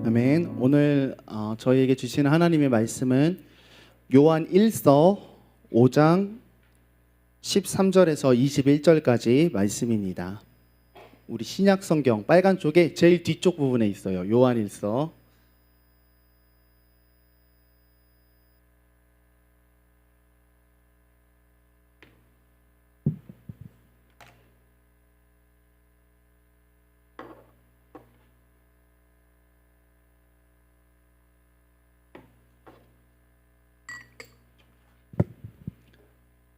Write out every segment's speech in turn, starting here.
아멘. 오늘 저희에게 주시는 하나님의 말씀은 요한 1서 5장 13절에서 21절까지 말씀입니다. 우리 신약 성경 빨간 쪽에 제일 뒤쪽 부분에 있어요. 요한 1서.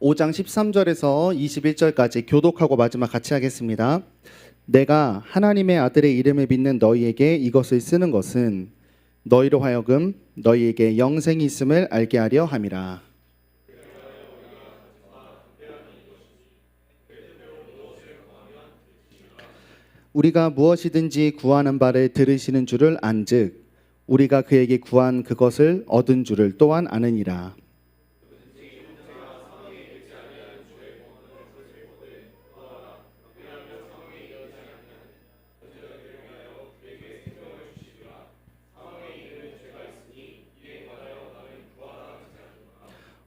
오 장 13절에서 21절까지 교독하고 마지막 같이 하겠습니다. 내가 하나님의 아들의 이름을 믿는 너희에게 이것을 쓰는 것은 너희로 하여금 너희에게 영생이 있음을 알게 하려 함이라. 우리가 무엇이든지 구하는 바를 들으시는 줄을 안즉 우리가 그에게 구한 그것을 얻은 줄을 또한 아느니라.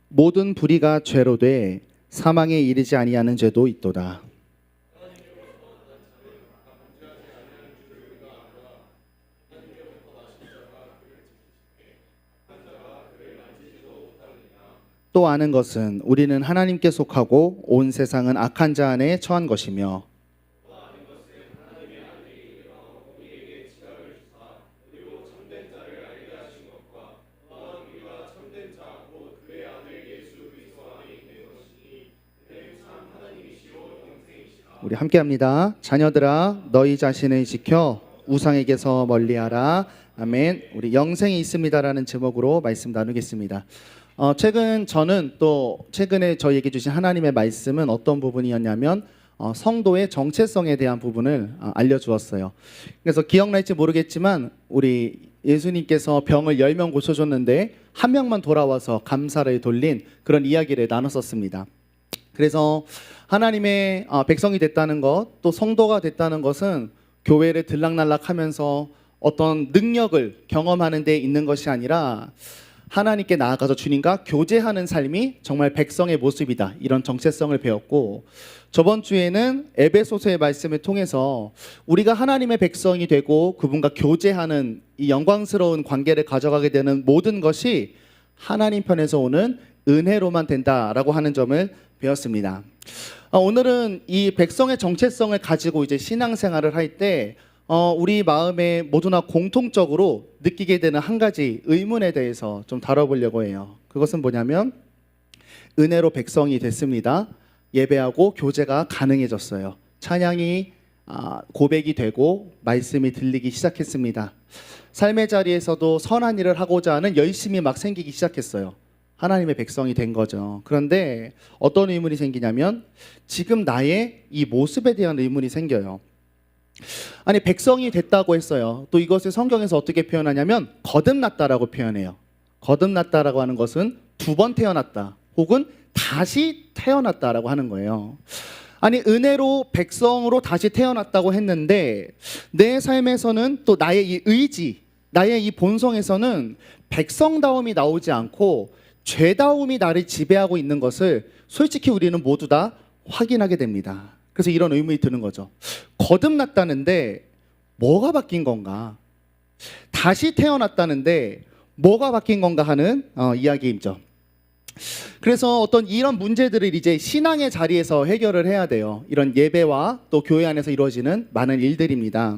모든 불의가 죄로 돼 사망에 이르지 아니하는 죄도 있도다. 또 아는 것은 우리는 하나님께 속하고 온 세상은 악한 자 안에 처한 것이며 우리 함께합니다. 자녀들아 너희 자신을 지켜 우상에게서 멀리하라. 아멘. 우리 영생이 있습니다라는 제목으로 말씀 나누겠습니다. 최근에 저희에게 주신 하나님의 말씀은 어떤 부분이었냐면 성도의 정체성에 대한 부분을 알려주었어요. 그래서 기억날지 모르겠지만 우리 예수님께서 병을 10명 고쳐줬는데 한 명만 돌아와서 감사를 돌린 그런 이야기를 나눴었습니다. 그래서 하나님의 백성이 됐다는 것, 또 성도가 됐다는 것은 교회를 들락날락하면서 어떤 능력을 경험하는 데 있는 것이 아니라 하나님께 나아가서 주님과 교제하는 삶이 정말 백성의 모습이다. 이런 정체성을 배웠고, 저번 주에는 에베소서의 말씀을 통해서 우리가 하나님의 백성이 되고 그분과 교제하는 이 영광스러운 관계를 가져가게 되는 모든 것이 하나님 편에서 오는 은혜로만 된다라고 하는 점을 배웠습니다. 오늘은 이 백성의 정체성을 가지고 이제 신앙생활을 할 때 우리 마음에 모두나 공통적으로 느끼게 되는 한 가지 의문에 대해서 좀 다뤄보려고 해요. 그것은 뭐냐면 은혜로 백성이 됐습니다. 예배하고 교제가 가능해졌어요. 찬양이 고백이 되고 말씀이 들리기 시작했습니다. 삶의 자리에서도 선한 일을 하고자 하는 열심이 막 생기기 시작했어요. 하나님의 백성이 된 거죠. 그런데 어떤 의문이 생기냐면 지금 나의 이 모습에 대한 의문이 생겨요. 아니, 백성이 됐다고 했어요. 또 이것을 성경에서 어떻게 표현하냐면 거듭났다라고 표현해요. 거듭났다라고 하는 것은 두 번 태어났다 혹은 다시 태어났다라고 하는 거예요. 아니, 은혜로 백성으로 다시 태어났다고 했는데 내 삶에서는 또 나의 이 의지, 나의 이 본성에서는 백성다움이 나오지 않고 죄다움이 나를 지배하고 있는 것을 솔직히 우리는 모두 다 확인하게 됩니다. 그래서 이런 의문이 드는 거죠. 거듭났다는데 뭐가 바뀐 건가? 다시 태어났다는데 뭐가 바뀐 건가 하는 이야기이죠. 그래서 어떤 이런 문제들을 이제 신앙의 자리에서 해결을 해야 돼요. 이런 예배와 또 교회 안에서 이루어지는 많은 일들입니다.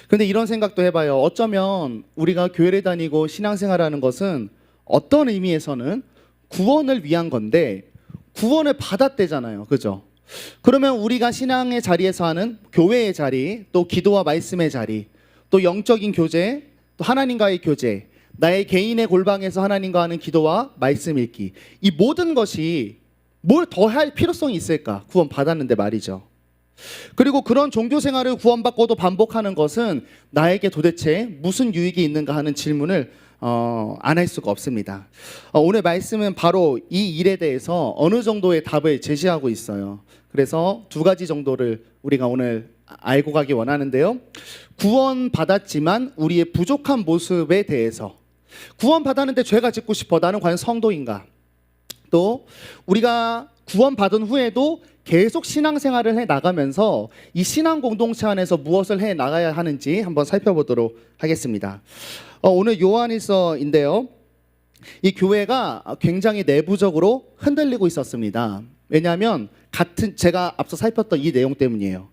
그런데 이런 생각도 해봐요. 어쩌면 우리가 교회를 다니고 신앙생활하는 것은 어떤 의미에서는 구원을 위한 건데 구원을 받았대잖아요. 그죠? 그러면 우리가 신앙의 자리에서 하는 교회의 자리, 또 기도와 말씀의 자리, 또 영적인 교제, 또 하나님과의 교제, 나의 개인의 골방에서 하나님과 하는 기도와 말씀 읽기, 이 모든 것이 뭘 더 할 필요성이 있을까? 구원 받았는데 말이죠. 그리고 그런 종교 생활을 구원받고도 반복하는 것은 나에게 도대체 무슨 유익이 있는가 하는 질문을 안 할 수가 없습니다. 오늘 말씀은 바로 이 일에 대해서 어느 정도의 답을 제시하고 있어요. 그래서 두 가지 정도를 우리가 오늘 알고 가기 원하는데요. 구원받았지만 우리의 부족한 모습에 대해서, 구원받았는데 죄가 짓고 싶어, 나는 과연 성도인가? 또 우리가 구원받은 후에도 계속 신앙생활을 해 나가면서 이 신앙 공동체 안에서 무엇을 해 나가야 하는지 한번 살펴보도록 하겠습니다. 오늘 요한일서인데요. 이 교회가 굉장히 내부적으로 흔들리고 있었습니다. 왜냐하면 제가 앞서 살폈던 이 내용 때문이에요.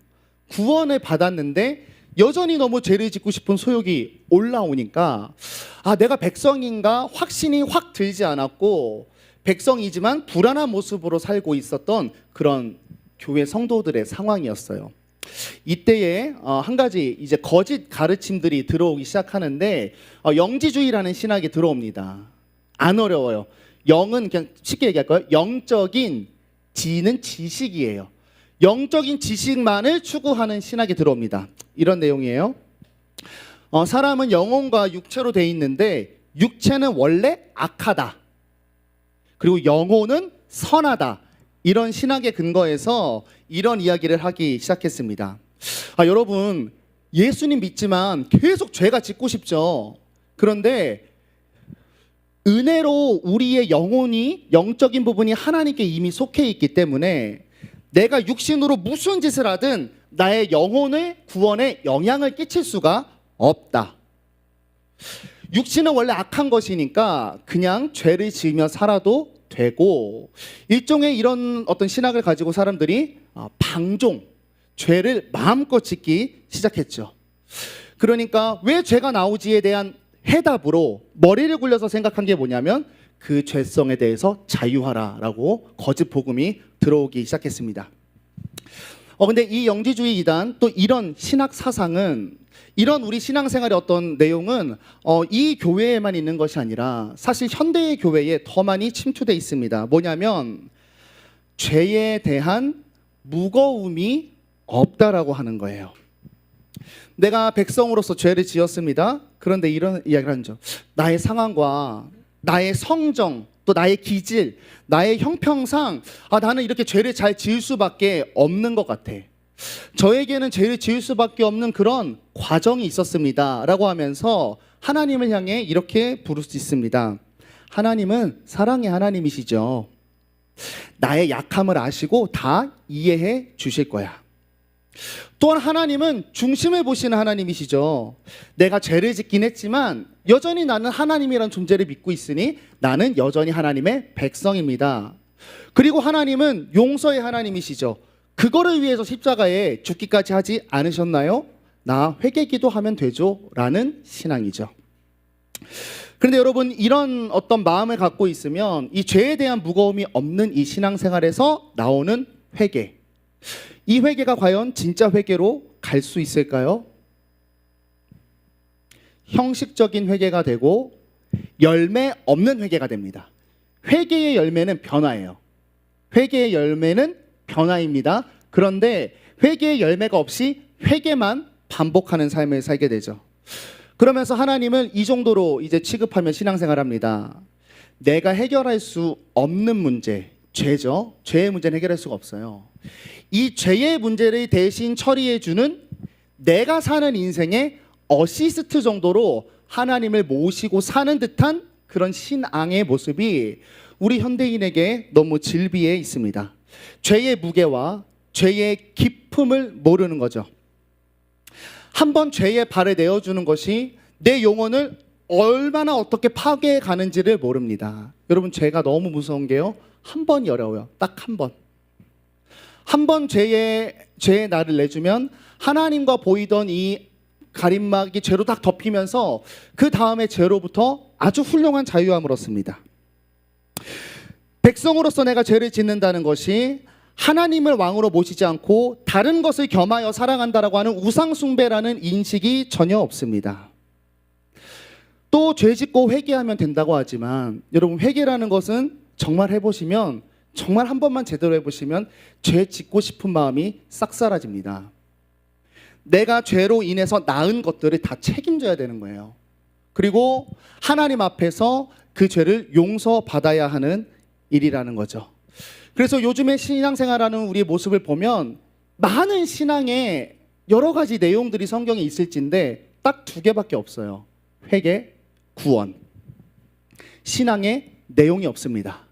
구원을 받았는데 여전히 너무 죄를 짓고 싶은 소욕이 올라오니까 내가 백성인가 확신이 확 들지 않았고, 백성이지만 불안한 모습으로 살고 있었던 그런 교회 성도들의 상황이었어요. 이때에 한 가지 이제 거짓 가르침들이 들어오기 시작하는데, 영지주의라는 신학이 들어옵니다. 안 어려워요. 영은 그냥 쉽게 얘기할까요? 영적인, 지는 지식이에요. 영적인 지식만을 추구하는 신학이 들어옵니다. 이런 내용이에요. 사람은 영혼과 육체로 돼 있는데 육체는 원래 악하다, 그리고 영혼은 선하다. 이런 신학의 근거에서 이런 이야기를 하기 시작했습니다. 여러분, 예수님 믿지만 계속 죄가 짓고 싶죠. 그런데 은혜로 우리의 영혼이, 영적인 부분이 하나님께 이미 속해 있기 때문에 내가 육신으로 무슨 짓을 하든 나의 영혼의 구원에 영향을 끼칠 수가 없다. 육신은 원래 악한 것이니까 그냥 죄를 지으며 살아도 되고, 일종의 이런 어떤 신학을 가지고 사람들이 방종, 죄를 마음껏 짓기 시작했죠. 그러니까 왜 죄가 나오지에 대한 해답으로 머리를 굴려서 생각한 게 뭐냐면 그 죄성에 대해서 자유하라라고 거짓 복음이 들어오기 시작했습니다. 근데 이 영지주의 이단, 또 이런 신학 사상은, 이런 우리 신앙생활의 어떤 내용은 이 교회에만 있는 것이 아니라 사실 현대의 교회에 더 많이 침투되어 있습니다. 뭐냐면 죄에 대한 무거움이 없다라고 하는 거예요. 내가 백성으로서 죄를 지었습니다. 그런데 이런 이야기를 하죠. 나의 상황과 나의 성정, 또 나의 기질, 나의 형평상 나는 이렇게 죄를 잘 지을 수밖에 없는 것 같아. 저에게는 죄를 지을 수밖에 없는 그런 과정이 있었습니다 라고 하면서 하나님을 향해 이렇게 부를 수 있습니다. 하나님은 사랑의 하나님이시죠. 나의 약함을 아시고 다 이해해 주실 거야. 또한 하나님은 중심을 보시는 하나님이시죠. 내가 죄를 짓긴 했지만 여전히 나는 하나님이란 존재를 믿고 있으니 나는 여전히 하나님의 백성입니다. 그리고 하나님은 용서의 하나님이시죠. 그거를 위해서 십자가에 죽기까지 하지 않으셨나요? 나 회개기도 하면 되죠 라는 신앙이죠. 그런데 여러분, 이런 어떤 마음을 갖고 있으면 이 죄에 대한 무거움이 없는 이 신앙생활에서 나오는 회개, 이 회개가 과연 진짜 회개로 갈 수 있을까요? 형식적인 회개가 되고 열매 없는 회개가 됩니다. 회개의 열매는 변화예요. 회개의 열매는 변화입니다. 그런데 회개의 열매가 없이 회개만 반복하는 삶을 살게 되죠. 그러면서 하나님을 이 정도로 이제 취급하며 신앙생활합니다. 내가 해결할 수 없는 문제, 죄죠. 죄의 문제는 해결할 수가 없어요. 이 죄의 문제를 대신 처리해주는 내가 사는 인생의 어시스트 정도로 하나님을 모시고 사는 듯한 그런 신앙의 모습이 우리 현대인에게 너무 질비해 있습니다. 죄의 무게와 죄의 깊음을 모르는 거죠. 한번 죄의 발을 내어주는 것이 내 영혼을 얼마나 어떻게 파괴해 가는지를 모릅니다. 여러분, 죄가 너무 무서운 게요, 한 번이 어려워요. 딱 한 번. 한 번 죄의 날을 내주면 하나님과 보이던 이 가림막이 죄로 딱 덮이면서 그 다음에 죄로부터 아주 훌륭한 자유함을 얻습니다. 백성으로서 내가 죄를 짓는다는 것이 하나님을 왕으로 모시지 않고 다른 것을 겸하여 살아간다라고 하는 우상숭배라는 인식이 전혀 없습니다. 또 죄 짓고 회개하면 된다고 하지만 여러분, 회개라는 것은 정말 해보시면, 정말 한 번만 제대로 해보시면 죄 짓고 싶은 마음이 싹 사라집니다. 내가 죄로 인해서 낳은 것들을 다 책임져야 되는 거예요. 그리고 하나님 앞에서 그 죄를 용서받아야 하는 일이라는 거죠. 그래서 요즘에 신앙생활하는 우리의 모습을 보면 많은 신앙의 여러 가지 내용들이 성경에 있을진데 딱 두 개밖에 없어요. 회개, 구원. 신앙에 내용이 없습니다.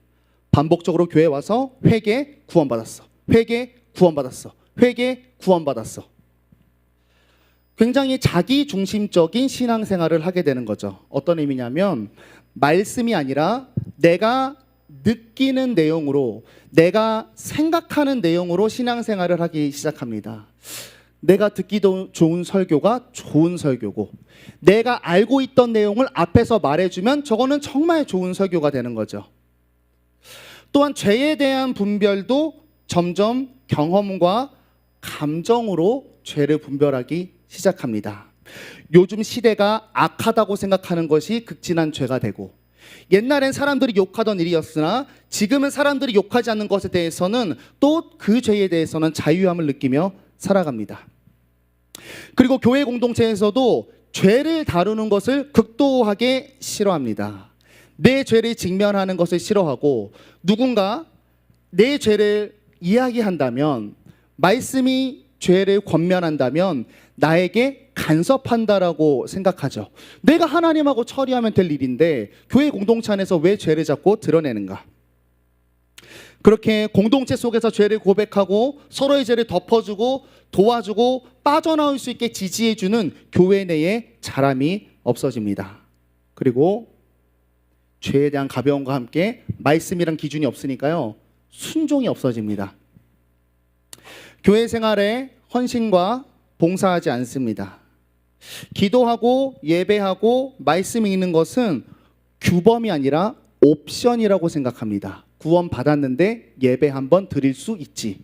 반복적으로 교회 와서 회개, 구원받았어. 회개, 구원받았어. 회개, 구원받았어. 굉장히 자기중심적인 신앙생활을 하게 되는 거죠. 어떤 의미냐면 말씀이 아니라 내가 느끼는 내용으로, 내가 생각하는 내용으로 신앙생활을 하기 시작합니다. 내가 듣기도 좋은 설교가 좋은 설교고, 내가 알고 있던 내용을 앞에서 말해주면 저거는 정말 좋은 설교가 되는 거죠. 또한 죄에 대한 분별도 점점 경험과 감정으로 죄를 분별하기 시작합니다. 요즘 시대가 악하다고 생각하는 것이 극진한 죄가 되고, 옛날엔 사람들이 욕하던 일이었으나 지금은 사람들이 욕하지 않는 것에 대해서는 또 그 죄에 대해서는 자유함을 느끼며 살아갑니다. 그리고 교회 공동체에서도 죄를 다루는 것을 극도하게 싫어합니다. 내 죄를 직면하는 것을 싫어하고, 누군가 내 죄를 이야기한다면, 말씀이 죄를 권면한다면 나에게 간섭한다라고 생각하죠. 내가 하나님하고 처리하면 될 일인데 교회 공동체 안에서 왜 죄를 자꾸 드러내는가? 그렇게 공동체 속에서 죄를 고백하고 서로의 죄를 덮어주고 도와주고 빠져나올 수 있게 지지해주는 교회 내에 자람이 없어집니다. 그리고 죄에 대한 가벼움과 함께 말씀이란 기준이 없으니까요, 순종이 없어집니다. 교회 생활에 헌신과 봉사하지 않습니다. 기도하고 예배하고 말씀 읽는 것은 규범이 아니라 옵션이라고 생각합니다. 구원 받았는데 예배 한번 드릴 수 있지.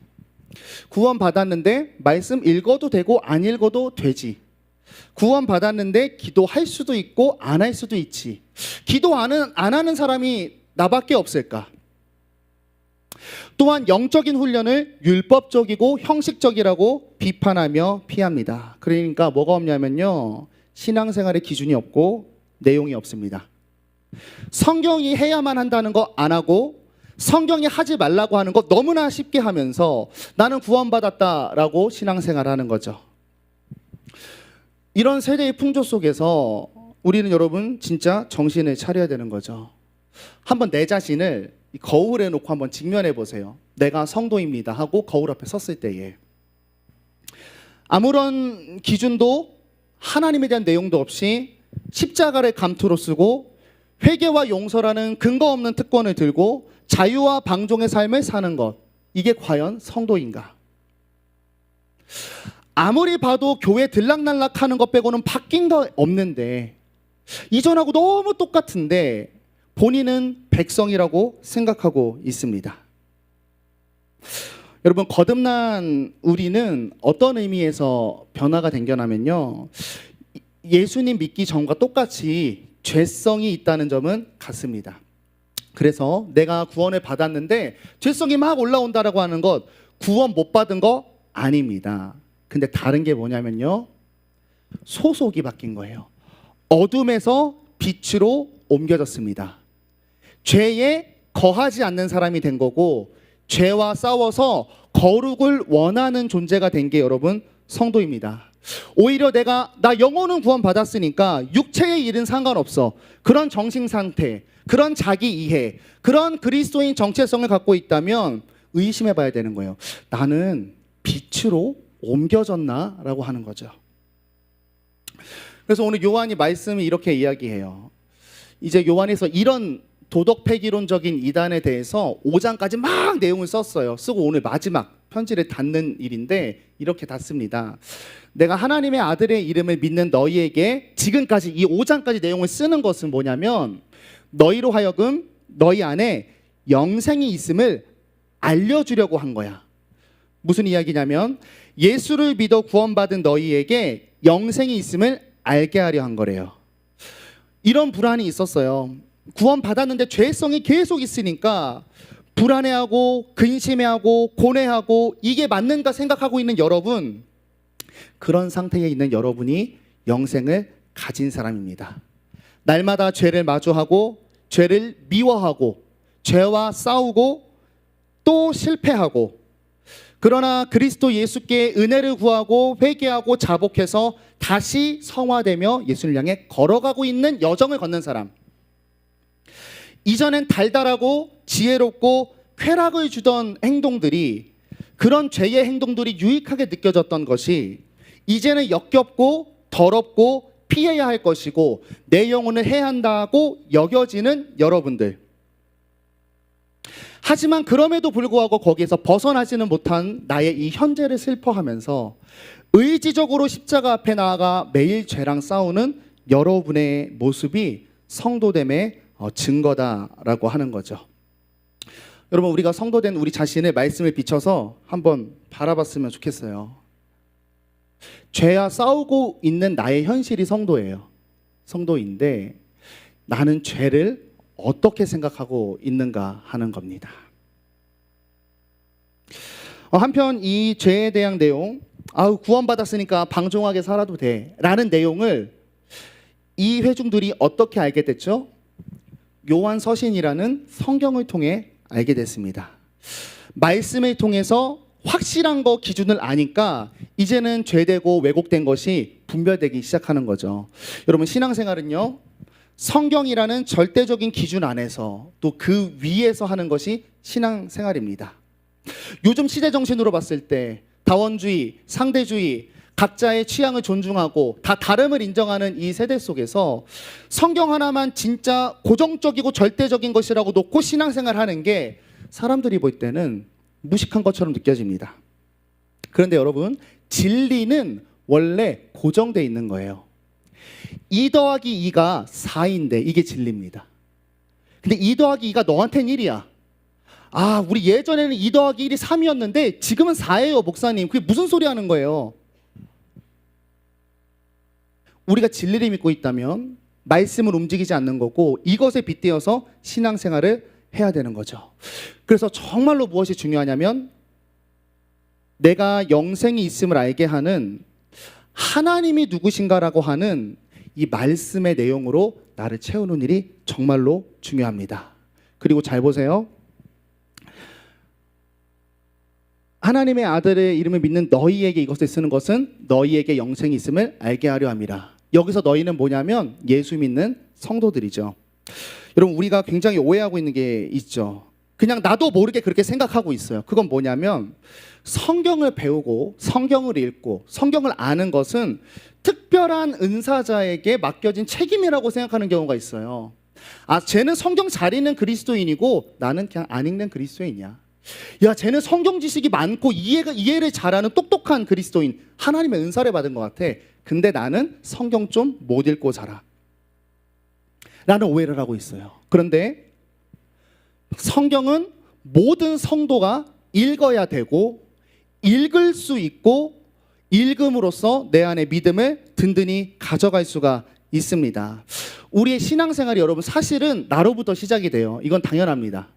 구원 받았는데 말씀 읽어도 되고 안 읽어도 되지. 구원 받았는데 기도할 수도 있고 안 할 수도 있지. 기도 안 하는 사람이 나밖에 없을까? 또한 영적인 훈련을 율법적이고 형식적이라고 비판하며 피합니다. 그러니까 뭐가 없냐면요, 신앙생활의 기준이 없고 내용이 없습니다. 성경이 해야만 한다는 거 안 하고 성경이 하지 말라고 하는 거 너무나 쉽게 하면서 나는 구원받았다라고 신앙생활하는 거죠. 이런 세대의 풍조 속에서 우리는 여러분 진짜 정신을 차려야 되는 거죠. 한번 내 자신을 거울에 놓고 한번 직면해 보세요. 내가 성도입니다 하고 거울 앞에 섰을 때에 아무런 기준도 하나님에 대한 내용도 없이 십자가를 감투로 쓰고 회개와 용서라는 근거 없는 특권을 들고 자유와 방종의 삶을 사는 것, 이게 과연 성도인가? 아무리 봐도 교회 들락날락하는 것 빼고는 바뀐 거 없는데, 이전하고 너무 똑같은데 본인은 백성이라고 생각하고 있습니다. 여러분, 거듭난 우리는 어떤 의미에서 변화가 된겨나면요, 예수님 믿기 전과 똑같이 죄성이 있다는 점은 같습니다. 그래서 내가 구원을 받았는데 죄성이 막 올라온다라고 하는 것, 구원 못 받은 거 아닙니다. 근데 다른 게 뭐냐면요, 소속이 바뀐 거예요. 어둠에서 빛으로 옮겨졌습니다. 죄에 거하지 않는 사람이 된 거고, 죄와 싸워서 거룩을 원하는 존재가 된 게 여러분 성도입니다. 오히려 나 영혼은 구원 받았으니까 육체의 일은 상관없어. 그런 정신 상태, 그런 자기 이해, 그런 그리스도인 정체성을 갖고 있다면 의심해 봐야 되는 거예요. 나는 빛으로 옮겨졌나? 라고 하는 거죠. 그래서 오늘 요한이 말씀을 이렇게 이야기해요. 이제 요한에서 이런 도덕 폐기론적인 이단에 대해서 5장까지 막 내용을 썼어요. 쓰고 오늘 마지막 편지를 닫는 일인데 이렇게 닫습니다. 내가 하나님의 아들의 이름을 믿는 너희에게 지금까지 이 5장까지 내용을 쓰는 것은 뭐냐면, 너희로 하여금 너희 안에 영생이 있음을 알려주려고 한 거야. 무슨 이야기냐면 예수를 믿어 구원받은 너희에게 영생이 있음을 알게 하려 한 거래요. 이런 불안이 있었어요. 구원받았는데 죄성이 계속 있으니까 불안해하고 근심해하고 고뇌하고 이게 맞는가 생각하고 있는 여러분, 그런 상태에 있는 여러분이 영생을 가진 사람입니다. 날마다 죄를 마주하고 죄를 미워하고 죄와 싸우고 또 실패하고, 그러나 그리스도 예수께 은혜를 구하고 회개하고 자복해서 다시 성화되며 예수를 향해 걸어가고 있는 여정을 걷는 사람. 이전엔 달달하고 지혜롭고 쾌락을 주던 행동들이, 그런 죄의 행동들이 유익하게 느껴졌던 것이 이제는 역겹고 더럽고 피해야 할 것이고 내 영혼을 해한다고 여겨지는 여러분들. 하지만 그럼에도 불구하고 거기에서 벗어나지는 못한 나의 이 현재를 슬퍼하면서 의지적으로 십자가 앞에 나아가 매일 죄랑 싸우는 여러분의 모습이 성도됨의 증거다라고 하는 거죠. 여러분, 우리가 성도된 우리 자신의 말씀을 비춰서 한번 바라봤으면 좋겠어요. 죄와 싸우고 있는 나의 현실이 성도예요. 성도인데 나는 죄를 어떻게 생각하고 있는가 하는 겁니다. 한편 이 죄에 대한 내용, 구원받았으니까 방종하게 살아도 돼 라는 내용을 이 회중들이 어떻게 알게 됐죠? 요한 서신이라는 성경을 통해 알게 됐습니다. 말씀을 통해서 확실한 거 기준을 아니까 이제는 죄되고 왜곡된 것이 분별되기 시작하는 거죠. 여러분, 신앙생활은요, 성경이라는 절대적인 기준 안에서 또 그 위에서 하는 것이 신앙생활입니다. 요즘 시대 정신으로 봤을 때 다원주의, 상대주의, 각자의 취향을 존중하고 다 다름을 인정하는 이 세대 속에서 성경 하나만 진짜 고정적이고 절대적인 것이라고 놓고 신앙생활 하는 게 사람들이 볼 때는 무식한 것처럼 느껴집니다. 그런데 여러분, 진리는 원래 고정되어 있는 거예요. 2 더하기 2가 4인데 이게 진리입니다. 근데 2 더하기 2가 너한테는 1이야. 우리 예전에는 2 더하기 1이 3이었는데 지금은 4예요, 목사님. 그게 무슨 소리 하는 거예요? 우리가 진리를 믿고 있다면 말씀을 움직이지 않는 거고 이것에 빗대어서 신앙생활을 해야 되는 거죠. 그래서 정말로 무엇이 중요하냐면 내가 영생이 있음을 알게 하는 하나님이 누구신가라고 하는 이 말씀의 내용으로 나를 채우는 일이 정말로 중요합니다. 그리고 잘 보세요. 하나님의 아들의 이름을 믿는 너희에게 이것을 쓰는 것은 너희에게 영생이 있음을 알게 하려 함이라. 여기서 너희는 뭐냐면 예수 믿는 성도들이죠. 여러분, 우리가 굉장히 오해하고 있는 게 있죠. 그냥 나도 모르게 그렇게 생각하고 있어요. 그건 뭐냐면 성경을 배우고 성경을 읽고 성경을 아는 것은 특별한 은사자에게 맡겨진 책임이라고 생각하는 경우가 있어요. 쟤는 성경 잘 읽는 그리스도인이고 나는 그냥 안 읽는 그리스도인이야. 쟤는 성경 지식이 많고 이해를 잘하는 똑똑한 그리스도인, 하나님의 은사를 받은 것 같아. 근데 나는 성경 좀 못 읽고 살아 라는 오해를 하고 있어요. 그런데 성경은 모든 성도가 읽어야 되고 읽을 수 있고 읽음으로써 내 안에 믿음을 든든히 가져갈 수가 있습니다. 우리의 신앙생활이 여러분 사실은 나로부터 시작이 돼요. 이건 당연합니다.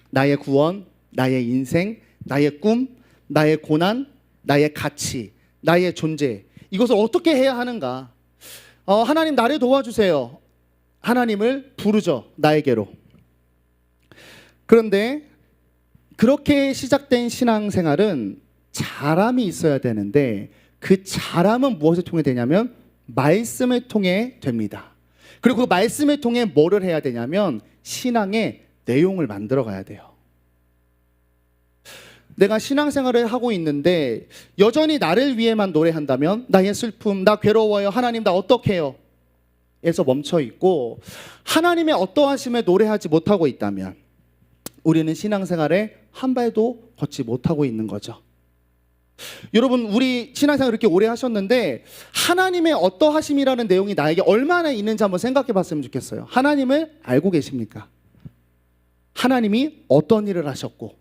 나의 구원, 나의 인생, 나의 꿈, 나의 고난, 나의 가치, 나의 존재, 이것을 어떻게 해야 하는가? 하나님 나를 도와주세요. 하나님을 부르죠, 나에게로. 그런데 그렇게 시작된 신앙생활은 자람이 있어야 되는데 그 자람은 무엇을 통해 되냐면 말씀을 통해 됩니다. 그리고 그 말씀을 통해 뭐를 해야 되냐면 신앙의 내용을 만들어 가야 돼요. 내가 신앙생활을 하고 있는데 여전히 나를 위해만 노래한다면 나의 슬픔, 나 괴로워요, 하나님 나 어떡해요? 에서 멈춰 있고 하나님의 어떠하심에 노래하지 못하고 있다면 우리는 신앙생활에 한 발도 걷지 못하고 있는 거죠. 여러분, 우리 신앙생활 이렇게 오래 하셨는데 하나님의 어떠하심이라는 내용이 나에게 얼마나 있는지 한번 생각해 봤으면 좋겠어요. 하나님을 알고 계십니까? 하나님이 어떤 일을 하셨고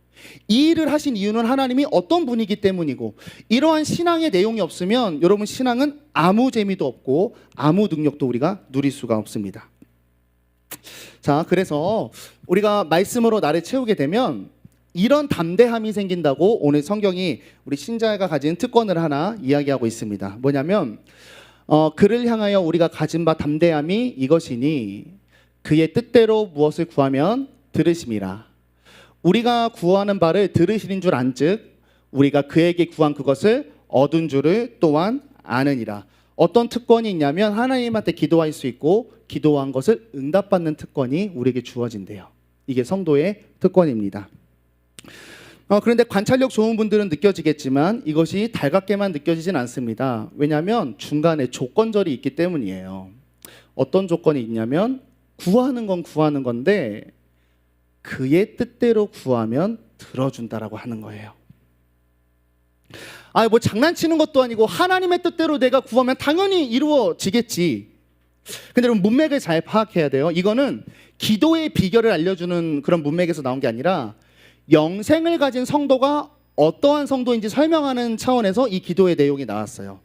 이 일을 하신 이유는 하나님이 어떤 분이기 때문이고, 이러한 신앙의 내용이 없으면 여러분 신앙은 아무 재미도 없고 아무 능력도 우리가 누릴 수가 없습니다. 자, 그래서 우리가 말씀으로 나를 채우게 되면 이런 담대함이 생긴다고 오늘 성경이 우리 신자가 가진 특권을 하나 이야기하고 있습니다. 뭐냐면 그를 향하여 우리가 가진 바 담대함이 이것이니 그의 뜻대로 무엇을 구하면 들으심이라. 우리가 구하는 바를 들으시는 줄 안즉 우리가 그에게 구한 그것을 얻은 줄을 또한 아느니라. 어떤 특권이 있냐면 하나님한테 기도할 수 있고 기도한 것을 응답받는 특권이 우리에게 주어진대요. 이게 성도의 특권입니다. 그런데 관찰력 좋은 분들은 느껴지겠지만 이것이 달갑게만 느껴지진 않습니다. 왜냐하면 중간에 조건절이 있기 때문이에요. 어떤 조건이 있냐면 구하는 건 구하는 건데 그의 뜻대로 구하면 들어준다라고 하는 거예요. 뭐 장난치는 것도 아니고 하나님의 뜻대로 내가 구하면 당연히 이루어지겠지. 근데 여러분 문맥을 잘 파악해야 돼요. 이거는 기도의 비결을 알려주는 그런 문맥에서 나온 게 아니라 영생을 가진 성도가 어떠한 성도인지 설명하는 차원에서 이 기도의 내용이 나왔어요.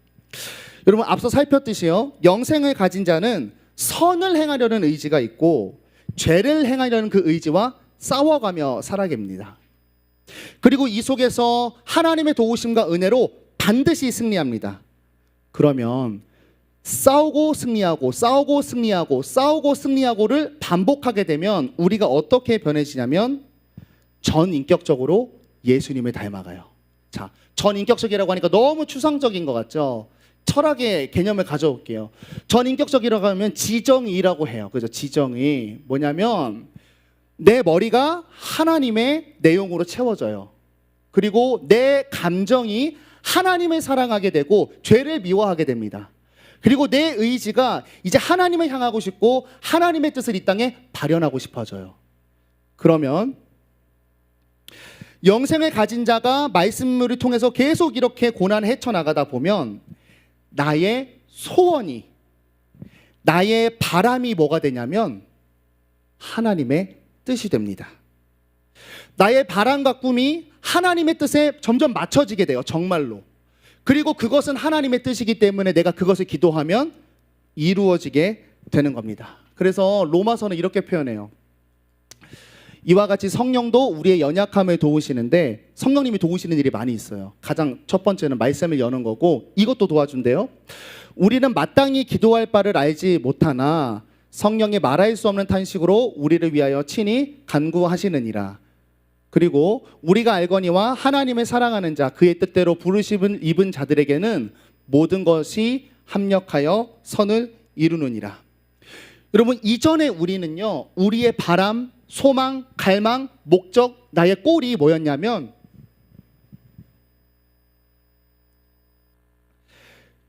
여러분 앞서 살폈듯이요, 영생을 가진 자는 선을 행하려는 의지가 있고 죄를 행하려는 그 의지와 싸워가며 살아갑니다. 그리고 이 속에서 하나님의 도우심과 은혜로 반드시 승리합니다. 그러면 싸우고 승리하고 싸우고 승리하고 싸우고 승리하고를 반복하게 되면 우리가 어떻게 변해지냐면 전인격적으로 예수님을 닮아가요. 자, 전인격적이라고 하니까 너무 추상적인 것 같죠? 철학의 개념을 가져올게요. 전인격적이라고 하면 지정의라고 해요. 그죠? 지정의. 뭐냐면 내 머리가 하나님의 내용으로 채워져요. 그리고 내 감정이 하나님을 사랑하게 되고 죄를 미워하게 됩니다. 그리고 내 의지가 이제 하나님을 향하고 싶고 하나님의 뜻을 이 땅에 발현하고 싶어져요. 그러면 영생을 가진 자가 말씀을 통해서 계속 이렇게 고난을 헤쳐나가다 보면 나의 소원이, 나의 바람이 뭐가 되냐면 하나님의 뜻이 됩니다. 나의 바람과 꿈이 하나님의 뜻에 점점 맞춰지게 돼요. 정말로. 그리고 그것은 하나님의 뜻이기 때문에 내가 그것을 기도하면 이루어지게 되는 겁니다. 그래서 로마서는 이렇게 표현해요. 이와 같이 성령도 우리의 연약함을 도우시는데, 성령님이 도우시는 일이 많이 있어요. 가장 첫 번째는 말씀을 여는 거고, 이것도 도와준대요. 우리는 마땅히 기도할 바를 알지 못하나 성령이 말할 수 없는 탄식으로 우리를 위하여 친히 간구하시느니라. 그리고 우리가 알거니와 하나님을 사랑하는 자, 그의 뜻대로 부르심을 입은 자들에게는 모든 것이 합력하여 선을 이루느니라. 여러분, 이전에 우리는요, 우리의 바람, 소망, 갈망, 목적, 나의 꼴이 뭐였냐면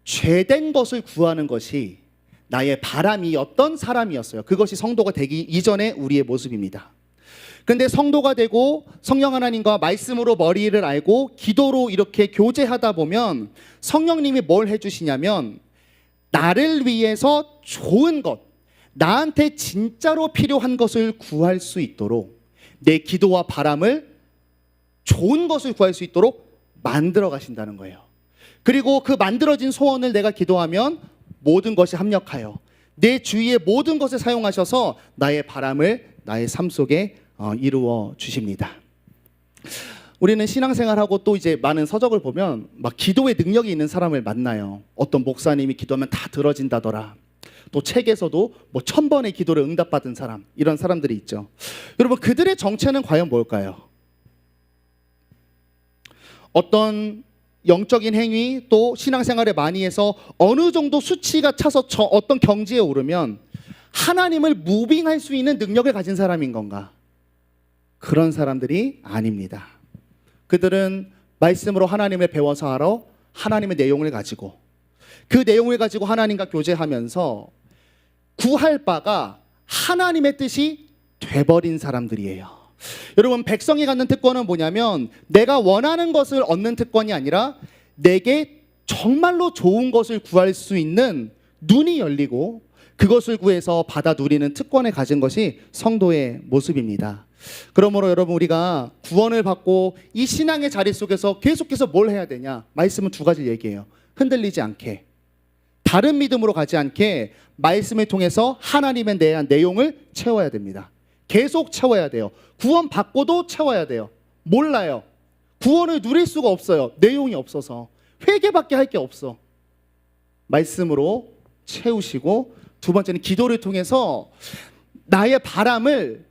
죄된 것을 구하는 것이 나의 바람이었던 사람이었어요. 그것이 성도가 되기 이전의 우리의 모습입니다. 그런데 성도가 되고 성령 하나님과 말씀으로 머리를 알고 기도로 이렇게 교제하다 보면 성령님이 뭘 해주시냐면 나를 위해서 좋은 것, 나한테 진짜로 필요한 것을 구할 수 있도록 내 기도와 바람을 좋은 것을 구할 수 있도록 만들어 가신다는 거예요. 그리고 그 만들어진 소원을 내가 기도하면 모든 것이 합력하여 내 주위의 모든 것을 사용하셔서 나의 바람을 나의 삶 속에 이루어 주십니다. 우리는 신앙생활하고 또 이제 많은 서적을 보면 막 기도의 능력이 있는 사람을 만나요. 어떤 목사님이 기도하면 다 들어진다더라. 또 책에서도 뭐 1000번의 기도를 응답받은 사람, 이런 사람들이 있죠. 여러분, 그들의 정체는 과연 뭘까요? 어떤 영적인 행위 또 신앙생활을 많이 해서 어느 정도 수치가 차서 어떤 경지에 오르면 하나님을 무빙할 수 있는 능력을 가진 사람인 건가? 그런 사람들이 아닙니다. 그들은 말씀으로 하나님을 배워서 알아 하나님의 내용을 가지고 그 내용을 가지고 하나님과 교제하면서 구할 바가 하나님의 뜻이 돼버린 사람들이에요. 여러분, 백성이 갖는 특권은 뭐냐면 내가 원하는 것을 얻는 특권이 아니라 내게 정말로 좋은 것을 구할 수 있는 눈이 열리고 그것을 구해서 받아 누리는 특권을 가진 것이 성도의 모습입니다. 그러므로 여러분, 우리가 구원을 받고 이 신앙의 자리 속에서 계속해서 뭘 해야 되냐? 말씀은 두 가지 얘기해요. 흔들리지 않게, 다른 믿음으로 가지 않게 말씀을 통해서 하나님에 대한 내용을 채워야 됩니다. 계속 채워야 돼요. 구원 받고도 채워야 돼요. 몰라요. 구원을 누릴 수가 없어요. 내용이 없어서. 회개밖에 할 게 없어. 말씀으로 채우시고, 두 번째는 기도를 통해서 나의 바람을,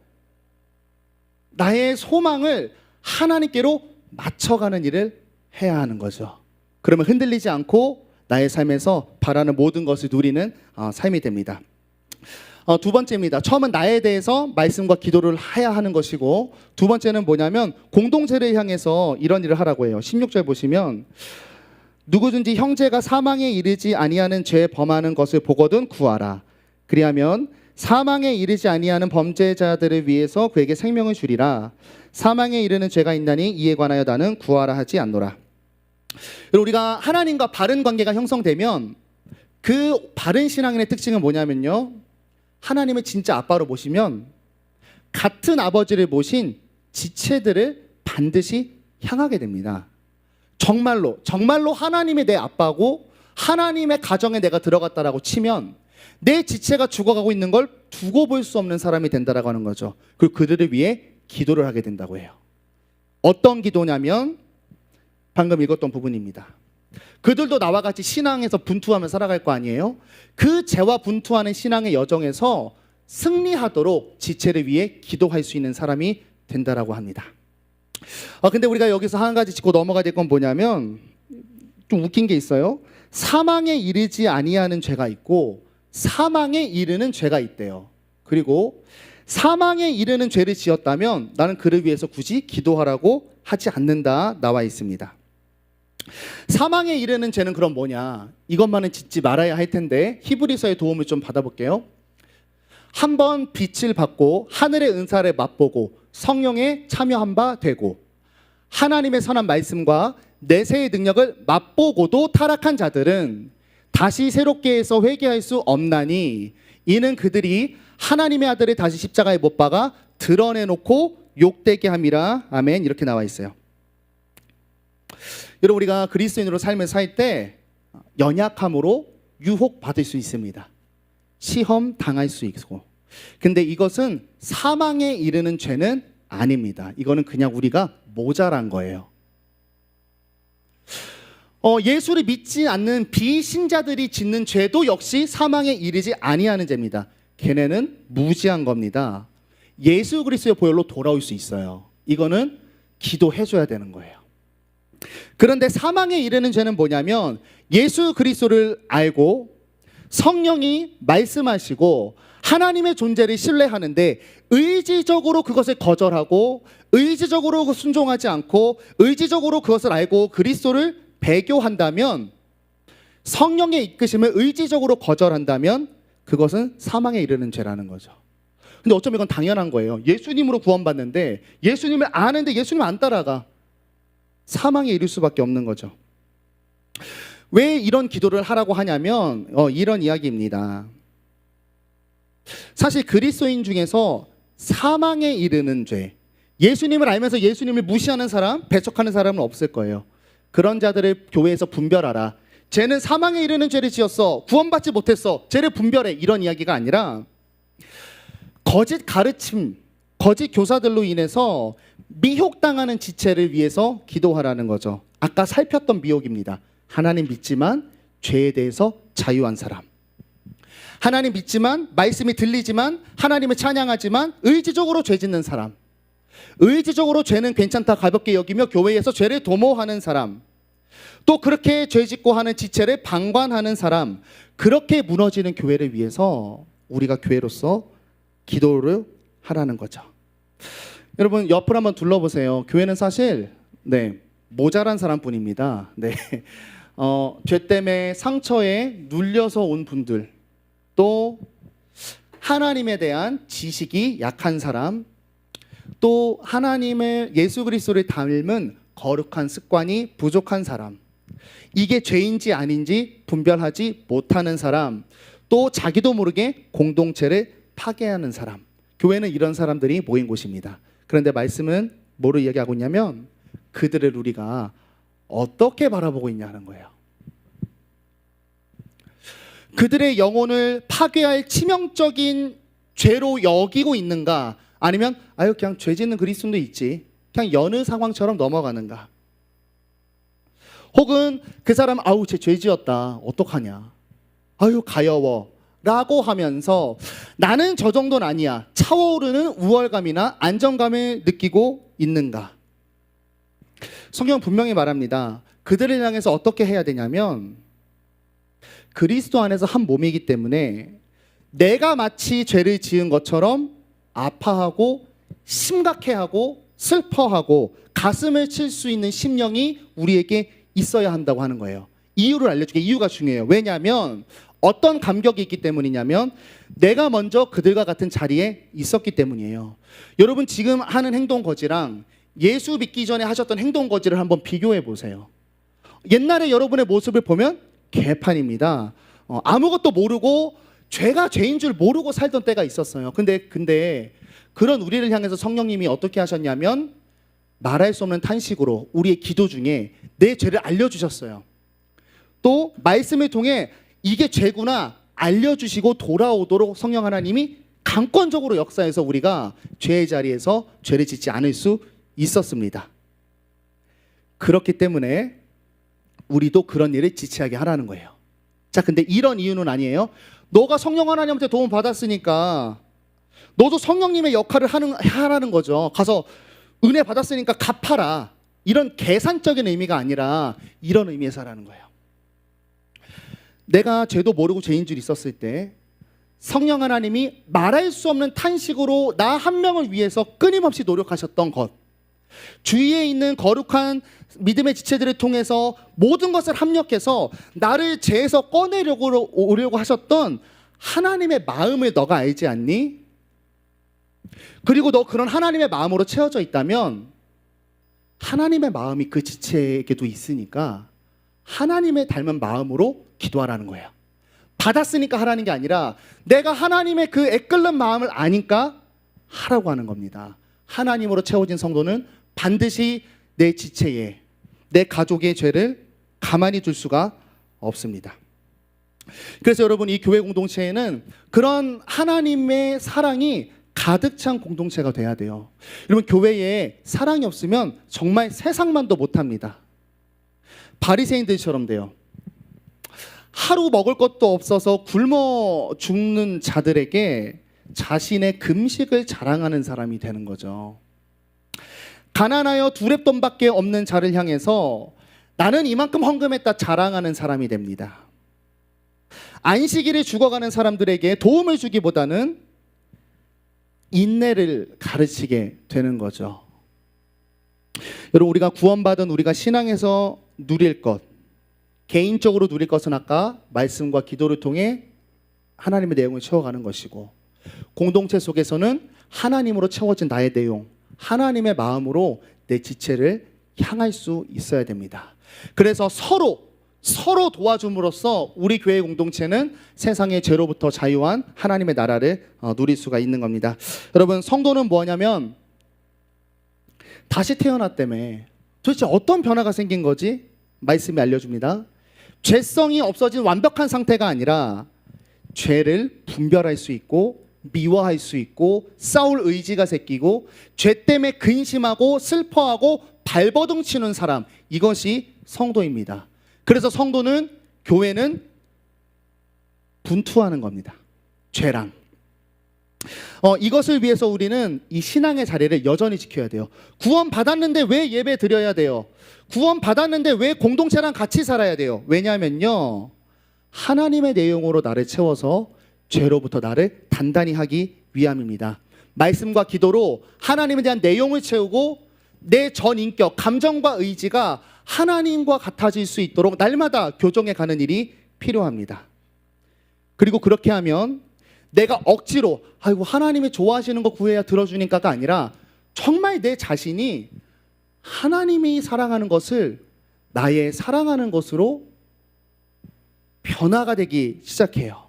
나의 소망을 하나님께로 맞춰가는 일을 해야 하는 거죠. 그러면 흔들리지 않고 나의 삶에서 바라는 모든 것을 누리는 삶이 됩니다. 두 번째입니다. 처음은 나에 대해서 말씀과 기도를 해야 하는 것이고, 두 번째는 뭐냐면 공동체를 향해서 이런 일을 하라고 해요. 16절 보시면 누구든지 형제가 사망에 이르지 아니하는 죄 범하는 것을 보거든 구하라. 그리하면 사망에 이르지 아니하는 범죄자들을 위해서 그에게 생명을 주리라. 사망에 이르는 죄가 있나니 이에 관하여 나는 구하라 하지 않노라. 우리가 하나님과 바른 관계가 형성되면 그 바른 신앙인의 특징은 뭐냐면요, 하나님을 진짜 아빠로 모시면 같은 아버지를 모신 지체들을 반드시 향하게 됩니다. 정말로 하나님이 내 아빠고 하나님의 가정에 내가 들어갔다라고 치면 내 지체가 죽어가고 있는 걸 두고 볼 수 없는 사람이 된다라고 하는 거죠. 그리고 그들을 위해 기도를 하게 된다고 해요. 어떤 기도냐면 방금 읽었던 부분입니다. 그들도 나와 같이 신앙에서 분투하며 살아갈 거 아니에요? 그 죄와 분투하는 신앙의 여정에서 승리하도록 지체를 위해 기도할 수 있는 사람이 된다라고 합니다. 근데 우리가 여기서 한 가지 짚고 넘어가야 될 건 뭐냐면 좀 웃긴 게 있어요. 사망에 이르지 아니하는 죄가 있고 사망에 이르는 죄가 있대요. 그리고 사망에 이르는 죄를 지었다면 나는 그를 위해서 굳이 기도하라고 하지 않는다 나와 있습니다. 사망에 이르는 죄는 그럼 뭐냐? 이것만은 짓지 말아야 할 텐데 히브리서의 도움을 좀 받아볼게요. 한번 빛을 받고 하늘의 은사를 맛보고 성령에 참여한 바 되고 하나님의 선한 말씀과 내세의 능력을 맛보고도 타락한 자들은 다시 새롭게 해서 회개할 수 없나니 이는 그들이 하나님의 아들을 다시 십자가에 못 박아 드러내놓고 욕되게 함이라. 아멘. 이렇게 나와 있어요. 여러분, 우리가 그리스도인으로 삶을 살 때 연약함으로 유혹받을 수 있습니다. 시험 당할 수 있고. 근데 이것은 사망에 이르는 죄는 아닙니다. 이거는 그냥 우리가 모자란 거예요. 예수를 믿지 않는 비신자들이 짓는 죄도 역시 사망에 이르지 아니하는 죄입니다. 걔네는 무지한 겁니다. 예수 그리스도의 보혈로 돌아올 수 있어요. 이거는 기도해줘야 되는 거예요. 그런데 사망에 이르는 죄는 뭐냐면 예수 그리스도를 알고 성령이 말씀하시고 하나님의 존재를 신뢰하는데 의지적으로 그것을 거절하고 의지적으로 순종하지 않고 의지적으로 그것을 알고 그리스도를 배교한다면, 성령의 이끄심을 의지적으로 거절한다면 그것은 사망에 이르는 죄라는 거죠. 근데 어쩌면 이건 당연한 거예요. 예수님으로 구원받는데 예수님을 아는데 예수님 안 따라가. 사망에 이를 수밖에 없는 거죠. 왜 이런 기도를 하라고 하냐면 이런 이야기입니다. 사실 그리스도인 중에서 사망에 이르는 죄, 예수님을 알면서 예수님을 무시하는 사람, 배척하는 사람은 없을 거예요. 그런 자들을 교회에서 분별하라. 쟤는 사망에 이르는 죄를 지었어, 구원받지 못했어, 쟤를 분별해, 이런 이야기가 아니라 거짓 가르침, 거짓 교사들로 인해서 미혹당하는 지체를 위해서 기도하라는 거죠. 아까 살폈던 미혹입니다. 하나님 믿지만 죄에 대해서 자유한 사람, 하나님 믿지만 말씀이 들리지만 하나님을 찬양하지만 의지적으로 죄 짓는 사람, 의지적으로 죄는 괜찮다 가볍게 여기며 교회에서 죄를 도모하는 사람, 또 그렇게 죄 짓고 하는 지체를 방관하는 사람, 그렇게 무너지는 교회를 위해서 우리가 교회로서 기도를 하라는 거죠. 여러분, 옆을 한번 둘러보세요. 교회는 사실 모자란 사람뿐입니다. 죄 때문에 상처에 눌려서 온 분들, 또 하나님에 대한 지식이 약한 사람, 또 하나님의 예수 그리스도를 닮은 거룩한 습관이 부족한 사람, 이게 죄인지 아닌지 분별하지 못하는 사람, 또 자기도 모르게 공동체를 파괴하는 사람, 교회는 이런 사람들이 모인 곳입니다. 그런데 말씀은 뭐로 이야기하고 있냐면 그들을 우리가 어떻게 바라보고 있냐는 거예요. 그들의 영혼을 파괴할 치명적인 죄로 여기고 있는가, 아니면 그냥 죄 짓는 그리스도인도 있지, 그냥 여느 상황처럼 넘어가는가, 혹은 그 사람 쟤 죄 지었다 어떡하냐, 가여워 라고 하면서 나는 저 정도는 아니야, 차오르는 우월감이나 안정감을 느끼고 있는가. 성경은 분명히 말합니다. 그들을 향해서 어떻게 해야 되냐면 그리스도 안에서 한 몸이기 때문에 내가 마치 죄를 지은 것처럼 아파하고 심각해하고 슬퍼하고 가슴을 칠 수 있는 심령이 우리에게 있어야 한다고 하는 거예요. 이유를 알려줄게. 이유가 중요해요. 왜냐하면 어떤 감격이 있기 때문이냐면 내가 먼저 그들과 같은 자리에 있었기 때문이에요. 여러분 지금 하는 행동거지랑 예수 믿기 전에 하셨던 행동거지를 한번 비교해 보세요. 옛날에 여러분의 모습을 보면 개판입니다. 아무것도 모르고 죄가 죄인 줄 모르고 살던 때가 있었어요. 근데 그런 우리를 향해서 성령님이 어떻게 하셨냐면 말할 수 없는 탄식으로 우리의 기도 중에 내 죄를 알려주셨어요. 또 말씀을 통해 이게 죄구나 알려주시고 돌아오도록 성령 하나님이 강권적으로 역사해서 우리가 죄의 자리에서 죄를 짓지 않을 수 있었습니다. 그렇기 때문에 우리도 그런 일을 지체하게 하라는 거예요. 자, 근데 이런 이유는 아니에요. 너가 성령 하나님한테 도움 받았으니까 너도 성령님의 역할을 하라는 거죠. 가서 은혜 받았으니까 갚아라. 이런 계산적인 의미가 아니라 이런 의미에서 하라는 거예요. 내가 죄도 모르고 죄인 줄 있었을 때 성령 하나님이 말할 수 없는 탄식으로 나 한 명을 위해서 끊임없이 노력하셨던 것, 주위에 있는 거룩한 믿음의 지체들을 통해서 모든 것을 합력해서 나를 죄에서 꺼내려고 하셨던 하나님의 마음을 너가 알지 않니? 그리고 너 그런 하나님의 마음으로 채워져 있다면 하나님의 마음이 그 지체에게도 있으니까 하나님의 닮은 마음으로 기도하라는 거예요. 받았으니까 하라는 게 아니라 내가 하나님의 그 애끓는 마음을 아니까 하라고 하는 겁니다. 하나님으로 채워진 성도는 반드시 내 지체에, 내 가족의 죄를 가만히 둘 수가 없습니다. 그래서 여러분, 이 교회 공동체에는 그런 하나님의 사랑이 가득 찬 공동체가 돼야 돼요. 여러분, 교회에 사랑이 없으면 정말 세상만도 못합니다. 바리새인들처럼 돼요. 하루 먹을 것도 없어서 굶어 죽는 자들에게 자신의 금식을 자랑하는 사람이 되는 거죠. 가난하여 두 렙돈밖에 없는 자를 향해서 나는 이만큼 헌금했다 자랑하는 사람이 됩니다. 안식일에 죽어가는 사람들에게 도움을 주기보다는 인내를 가르치게 되는 거죠. 여러분, 우리가 구원받은 우리가 신앙에서 누릴 것, 개인적으로 누릴 것은 아까 말씀과 기도를 통해 하나님의 내용을 채워가는 것이고, 공동체 속에서는 하나님으로 채워진 나의 내용, 하나님의 마음으로 내 지체를 향할 수 있어야 됩니다. 그래서 서로 도와줌으로써 우리 교회 공동체는 세상의 죄로부터 자유한 하나님의 나라를 누릴 수가 있는 겁니다. 여러분, 성도는 뭐냐면 다시 태어났다며. 도대체 어떤 변화가 생긴 거지? 말씀이 알려줍니다. 죄성이 없어진 완벽한 상태가 아니라 죄를 분별할 수 있고 미워할 수 있고 싸울 의지가 생기고 죄 때문에 근심하고 슬퍼하고 발버둥 치는 사람, 이것이 성도입니다. 그래서 성도는, 교회는 분투하는 겁니다. 죄랑. 이것을 위해서 우리는 이 신앙의 자리를 여전히 지켜야 돼요. 구원 받았는데 왜 예배 드려야 돼요? 구원 받았는데 왜 공동체랑 같이 살아야 돼요? 왜냐하면요, 하나님의 내용으로 나를 채워서 죄로부터 나를 단단히 하기 위함입니다. 말씀과 기도로 하나님에 대한 내용을 채우고 내 전 인격, 감정과 의지가 하나님과 같아질 수 있도록 날마다 교정해 가는 일이 필요합니다. 그리고 그렇게 하면 내가 억지로 아이고 하나님이 좋아하시는 거 구해야 들어주니까가 아니라 정말 내 자신이 하나님이 사랑하는 것을 나의 사랑하는 것으로 변화가 되기 시작해요.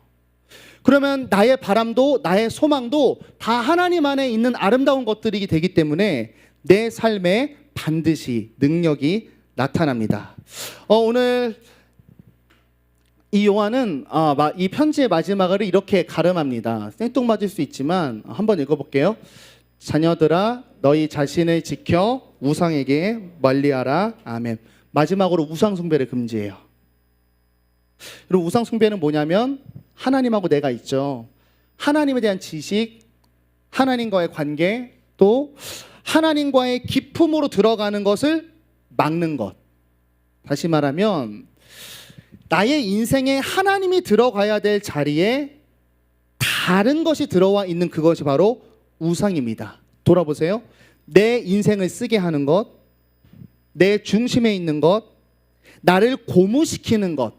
그러면 나의 바람도 나의 소망도 다 하나님 안에 있는 아름다운 것들이 되기 때문에 내 삶에 반드시 능력이 나타납니다. 오늘 이 요한은 이 편지의 마지막을 이렇게 가름합니다. 생뚱맞을 수 있지만 한번 읽어볼게요. 자녀들아, 너희 자신을 지켜 우상에게 멀리하라. 아멘. 마지막으로 우상 숭배를 금지해요. 여러분, 우상 숭배는 뭐냐면 하나님하고 내가 있죠. 하나님에 대한 지식, 하나님과의 관계, 또 하나님과의 기품으로 들어가는 것을 막는 것. 다시 말하면 나의 인생에 하나님이 들어가야 될 자리에 다른 것이 들어와 있는 그것이 바로 우상입니다. 돌아보세요. 내 인생을 쓰게 하는 것, 내 중심에 있는 것, 나를 고무시키는 것,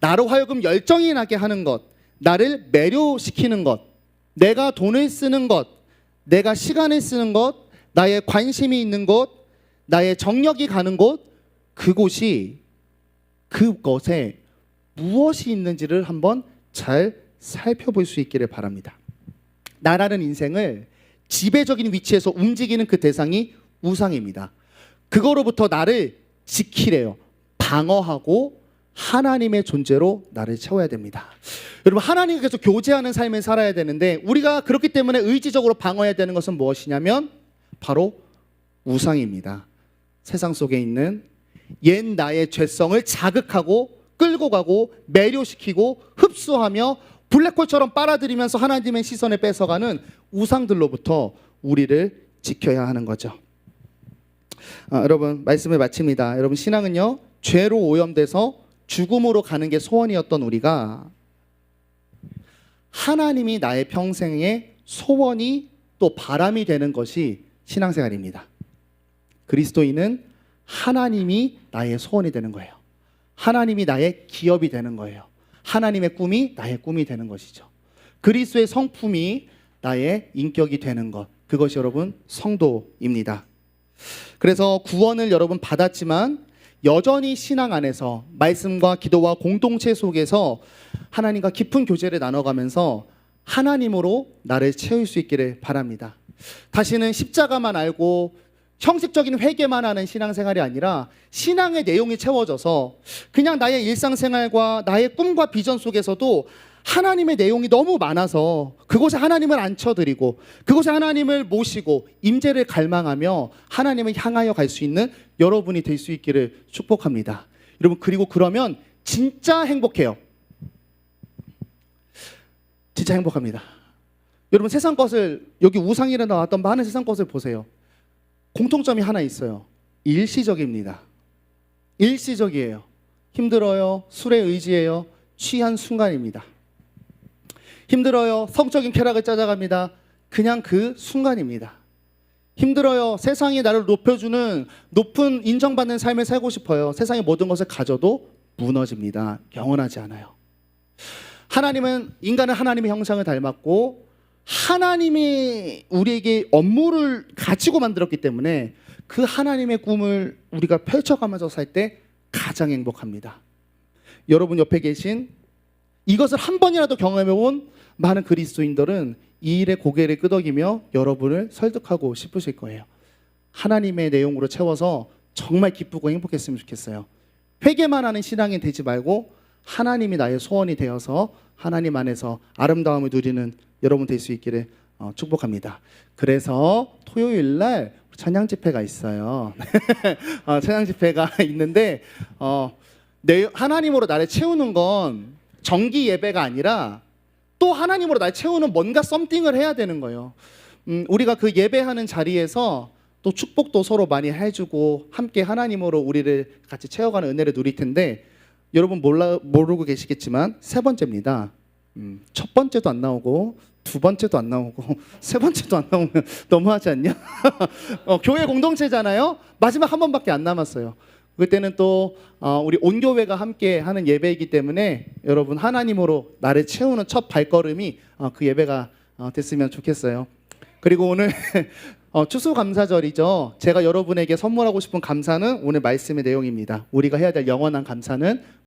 나로 하여금 열정이 나게 하는 것, 나를 매료시키는 것, 내가 돈을 쓰는 것, 내가 시간을 쓰는 것, 나의 관심이 있는 곳, 나의 정력이 가는 곳, 그곳이 그것에 무엇이 있는지를 한번 잘 살펴볼 수 있기를 바랍니다. 나라는 인생을 지배적인 위치에서 움직이는 그 대상이 우상입니다. 그거로부터 나를 지키래요. 방어하고 하나님의 존재로 나를 채워야 됩니다. 여러분, 하나님과 계속 교제하는 삶을 살아야 되는데 우리가 그렇기 때문에 의지적으로 방어해야 되는 것은 무엇이냐면 바로 우상입니다. 세상 속에 있는 옛 나의 죄성을 자극하고 끌고 가고 매료시키고 흡수하며 블랙홀처럼 빨아들이면서 하나님의 시선을 뺏어가는 우상들로부터 우리를 지켜야 하는 거죠. 여러분, 말씀을 마칩니다. 여러분, 신앙은요, 죄로 오염돼서 죽음으로 가는 게 소원이었던 우리가 하나님이 나의 평생의 소원이 또 바람이 되는 것이 신앙생활입니다. 그리스도인은 하나님이 나의 소원이 되는 거예요. 하나님이 나의 기업이 되는 거예요. 하나님의 꿈이 나의 꿈이 되는 것이죠. 그리스도의 성품이 나의 인격이 되는 것, 그것이 여러분 성도입니다. 그래서 구원을 여러분 받았지만 여전히 신앙 안에서 말씀과 기도와 공동체 속에서 하나님과 깊은 교제를 나눠가면서 하나님으로 나를 채울 수 있기를 바랍니다. 다시는 십자가만 알고 형식적인 회개만 하는 신앙생활이 아니라 신앙의 내용이 채워져서 그냥 나의 일상생활과 나의 꿈과 비전 속에서도 하나님의 내용이 너무 많아서 그곳에 하나님을 앉혀드리고 그곳에 하나님을 모시고 임재를 갈망하며 하나님을 향하여 갈 수 있는 여러분이 될 수 있기를 축복합니다. 여러분, 그리고 그러면 진짜 행복해요. 진짜 행복합니다. 여러분, 세상 것을, 여기 우상이라 나왔던 많은 세상 것을 보세요. 공통점이 하나 있어요. 일시적입니다. 일시적이에요. 힘들어요. 술에 의지해요. 취한 순간입니다. 힘들어요. 성적인 쾌락을 찾아갑니다. 그냥 그 순간입니다. 힘들어요. 세상이 나를 높여주는 높은 인정받는 삶을 살고 싶어요. 세상의 모든 것을 가져도 무너집니다. 영원하지 않아요. 하나님은, 인간은 하나님의 형상을 닮았고 하나님이 우리에게 업무를 가지고 만들었기 때문에 그 하나님의 꿈을 우리가 펼쳐가면서 살 때 가장 행복합니다. 여러분 옆에 계신, 이것을 한 번이라도 경험해본 많은 그리스도인들은 이 일에 고개를 끄덕이며 여러분을 설득하고 싶으실 거예요. 하나님의 내용으로 채워서 정말 기쁘고 행복했으면 좋겠어요. 회개만 하는 신앙이 되지 말고 하나님이 나의 소원이 되어서 하나님 안에서 아름다움을 누리는 여러분 될 수 있기를 축복합니다. 그래서 토요일 날 찬양 집회가 있어요. 찬양 집회가 있는데 하나님으로 나를 채우는 건 정기 예배가 아니라 또 하나님으로 나를 채우는 뭔가 썸띵을 해야 되는 거예요. 우리가 그 예배하는 자리에서 또 축복도 서로 많이 해주고 함께 하나님으로 우리를 같이 채워가는 은혜를 누릴 텐데, 여러분 모르고 계시겠지만 세 번째입니다. 첫 번째도 안 나오고 두 번째도 안 나오고 세 번째도 안 나오면 너무하지 않냐? 교회 공동체잖아요. 마지막 한 번밖에 안 남았어요. 그때는 또 우리 온 교회가 함께 하는 예배이기 때문에 여러분 하나님으로 나를 채우는 첫 발걸음이 그 예배가 됐으면 좋겠어요. 그리고 오늘 추수감사절이죠. 제가 여러분에게 선물하고 싶은 감사는 오늘 말씀의 내용입니다. 우리가 해야 될 영원한 감사는